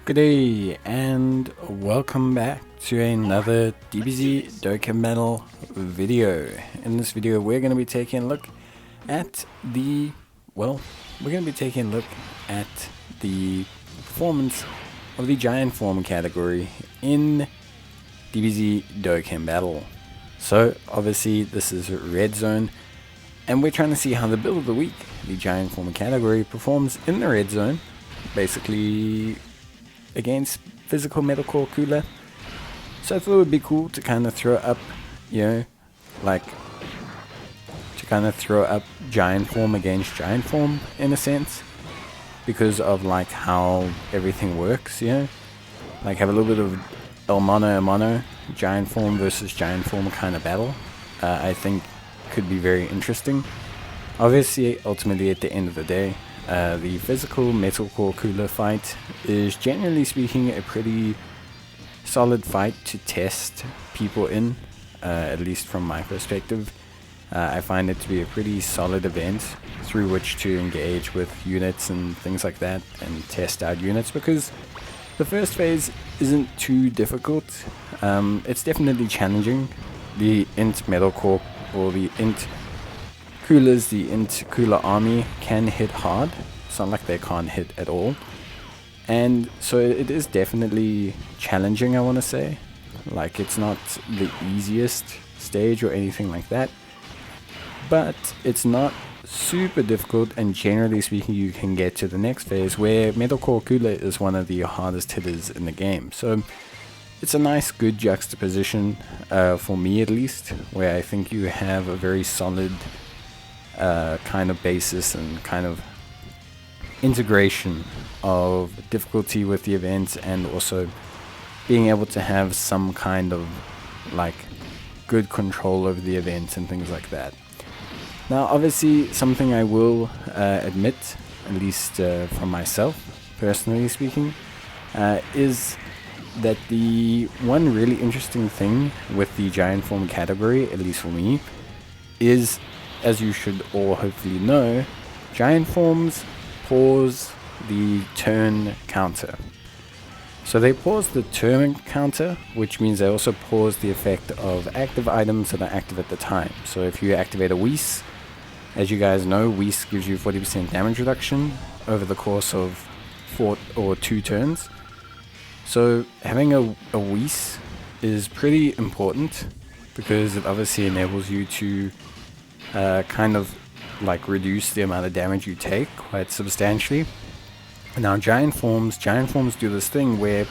Good day and welcome back to another DBZ Dokkan Battle video. In this video we're going to be taking a look at the performance of the giant form category in DBZ Dokkan Battle. So obviously this is red zone and we're trying to see how the build of the week, the giant form category, performs in the red zone, basically against physical metalcore cooler. So I thought it would be cool to kind of throw up, giant form against giant form in a sense, because of like how everything works, like have a little bit of el mono giant form versus giant form kind of battle. I think could be very interesting. Obviously, ultimately at the end of the day, the physical metalcore cooler fight is generally speaking a pretty solid fight to test people in, at least from my perspective. I find it to be a pretty solid event through which to engage with units and things like that and test out units, because the first phase isn't too difficult. It's definitely challenging. The int metalcore or the int coolers, the int cooler army can hit hard. It's not like they can't hit at all, and so it is definitely challenging, I want to say. Like, it's not the easiest stage or anything like that, but it's not super difficult, and generally speaking you can get to the next phase where metalcore cooler is one of the hardest hitters in the game. So it's a nice good juxtaposition, for me at least, where I think you have a very solid kind of basis and kind of integration of difficulty with the events, and also being able to have some kind of like good control over the event and things like that. Now obviously something I will admit, at least from myself personally speaking, is that the one really interesting thing with the giant form category, at least for me, is, as you should all hopefully know, giant forms pause the turn counter. So they pause the turn counter, which means they also pause the effect of active items that are active at the time. So if you activate a Whis, as you guys know, Whis gives you 40% damage reduction over the course of 4 or 2 turns. So having a Whis is pretty important, because it obviously enables you to kind of like reduce the amount of damage you take quite substantially. Now giant forms do this thing where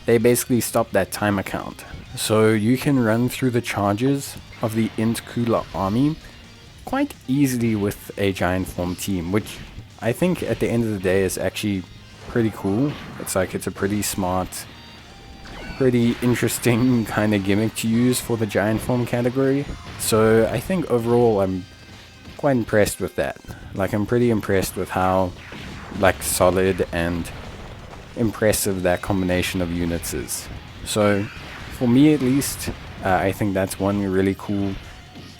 they basically stop that timer count. So you can run through the charges of the int cooler army quite easily with a giant form team, which I think at the end of the day is actually pretty cool. It's a pretty smart, pretty interesting kind of gimmick to use for the giant form category. So I think overall I'm quite impressed with that. Like, I'm pretty impressed with how like solid and impressive that combination of units is. So for me at least, I think that's one really cool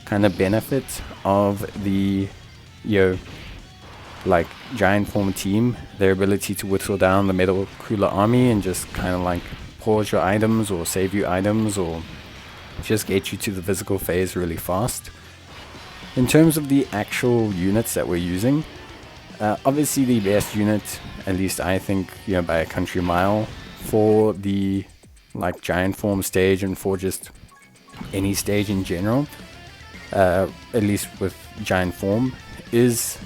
kind of benefit of the like giant form team, their ability to whittle down the metal cooler army and just kind of like pause your items or save you items or just get you to the physical phase really fast. In terms of the actual units that we're using, obviously the best unit, at least I think, by a country mile, for the like giant form stage and for just any stage in general, at least with giant form, is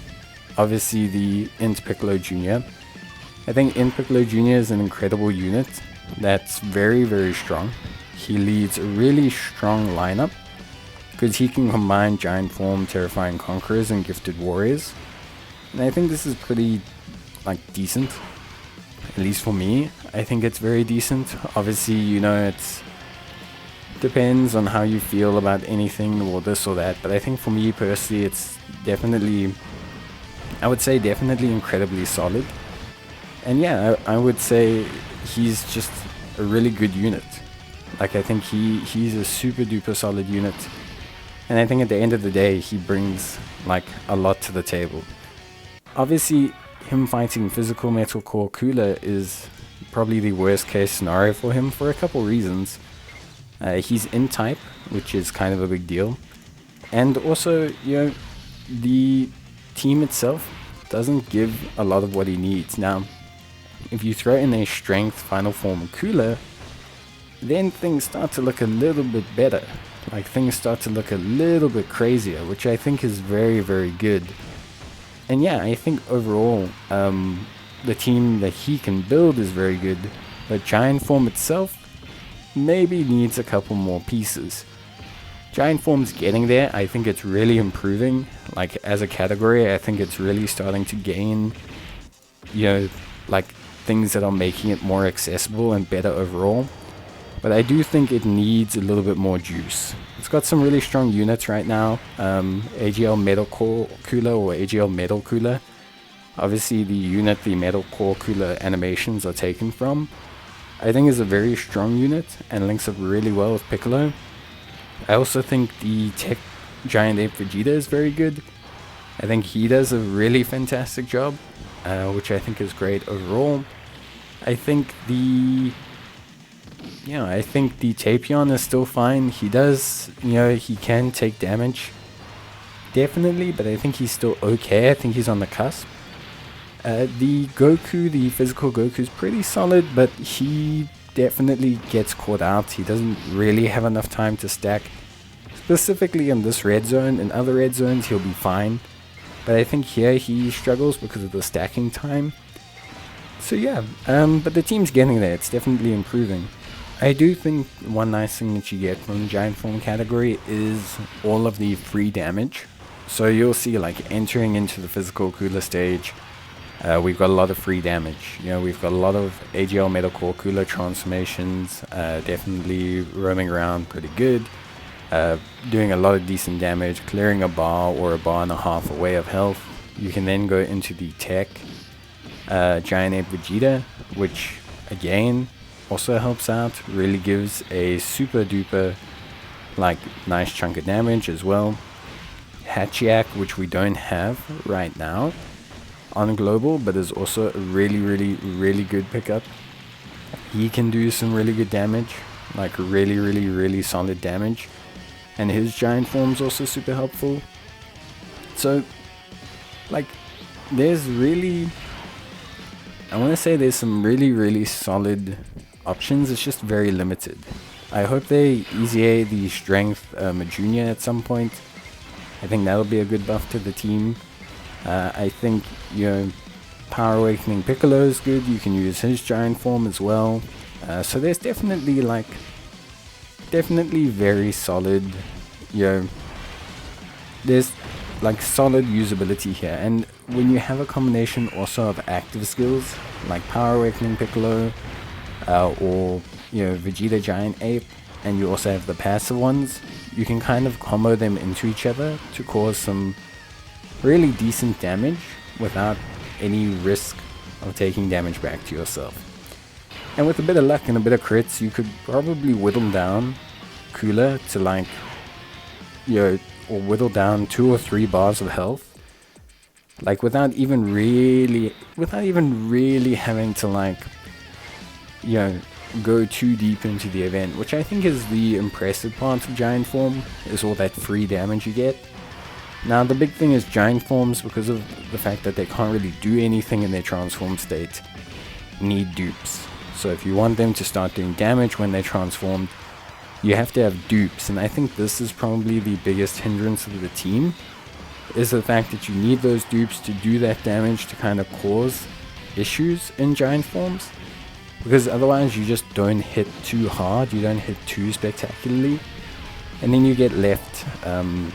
obviously the Int Piccolo Jr. I think Int Piccolo Jr. is an incredible unit that's very, very strong. He leads a really strong lineup because he can combine giant form, terrifying conquerors, and gifted warriors. And I think this is pretty like decent, at least for me. I think it's very decent. Obviously, it's depends on how you feel about anything or this or that, but I think for me personally it's definitely, I would say definitely incredibly solid. And yeah, I would say he's just a really good unit. Like, I think he's a super duper solid unit, and I think at the end of the day he brings like a lot to the table. Obviously him fighting physical metalcore cooler is probably the worst case scenario for him for a couple reasons. He's in type, which is kind of a big deal. And also, the team itself doesn't give a lot of what he needs. Now, if you throw in a strength final form cooler, then things start to look a little bit better. Like, things start to look a little bit crazier, which I think is very, very good. And yeah, I think overall, the team that he can build is very good, but Giant Form itself maybe needs a couple more pieces. Giant Form's getting there. I think it's really improving. Like, as a category, I think it's really starting to gain, like, things that are making it more accessible and better overall. But I do think it needs a little bit more juice. It's got some really strong units right now. AGL Metal Core Cooler or AGL Metal Cooler. Obviously the unit the Metal Core Cooler animations are taken from, I think is a very strong unit and links up really well with Piccolo. I also think the Tech Giant Ape Vegeta is very good. I think he does a really fantastic job, which I think is great overall. I think the Tapion is still fine. He does, he can take damage, definitely, but I think he's still okay. I think he's on the cusp. The Goku, the physical Goku, is pretty solid, but he definitely gets caught out. He doesn't really have enough time to stack. Specifically in this red zone. In other red zones, he'll be fine. But I think here he struggles because of the stacking time. So yeah, but the team's getting there. It's definitely improving. I do think one nice thing that you get from the Giant Form category is all of the free damage. So you'll see, like, entering into the physical cooler stage, we've got a lot of free damage. We've got a lot of AGL Metal Core Cooler transformations, definitely roaming around pretty good, doing a lot of decent damage, clearing a bar or a bar and a half away of health. You can then go into the Tech Giant Ape Vegeta, which again also helps out, really gives a super duper nice chunk of damage as well. Hachiak, which we don't have right now on global, but is also a really good pickup. He can do some really good damage, like really solid damage, and his Giant Form's also super helpful. So there's really, I want to say there's some really solid options. It's just very limited. I hope they EZA the strength Junior at some point. I think that'll be a good buff to the team. I think Power Awakening Piccolo is good. You can use his Giant Form as well. So there's definitely very solid. There's solid usability here, and when you have a combination also of active skills like Power Awakening Piccolo or Vegeta Giant Ape, and you also have the passive ones, you can kind of combo them into each other to cause some really decent damage without any risk of taking damage back to yourself. And with a bit of luck and a bit of crits, you could probably whittle down Cooler to or whittle down 2 or 3 bars of health, without even really having to go too deep into the event, which I think is the impressive part of Giant Form, is all that free damage you get. Now the big thing is Giant Forms, because of the fact that they can't really do anything in their transform state, need dupes. So if you want them to start doing damage when they're transformed, you have to have dupes, and I think this is probably the biggest hindrance of the team, is the fact that you need those dupes to do that damage to kind of cause issues in Giant Forms, because otherwise you just don't hit too hard, you don't hit too spectacularly, and then you get left in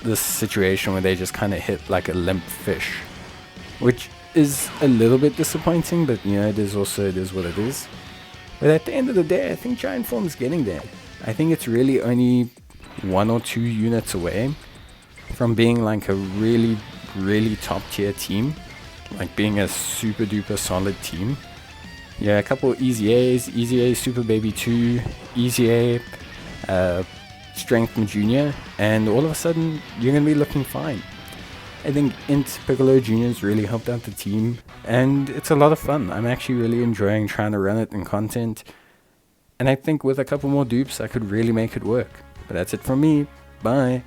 this situation where they just kind of hit like a limp fish, which is a little bit disappointing, but it is what it is. But at the end of the day, I think Giant Form is getting there. I think it's really only 1 or 2 units away from being a really top tier team, being a super duper solid team. A couple of EZA Super Baby 2, EZA Strength Junior, and all of a sudden you're going to be looking fine. I think Int Piccolo Jr.'s really helped out the team, and it's a lot of fun. I'm actually really enjoying trying to run it in content, and I think with a couple more dupes I could really make it work. But that's it from me. Bye.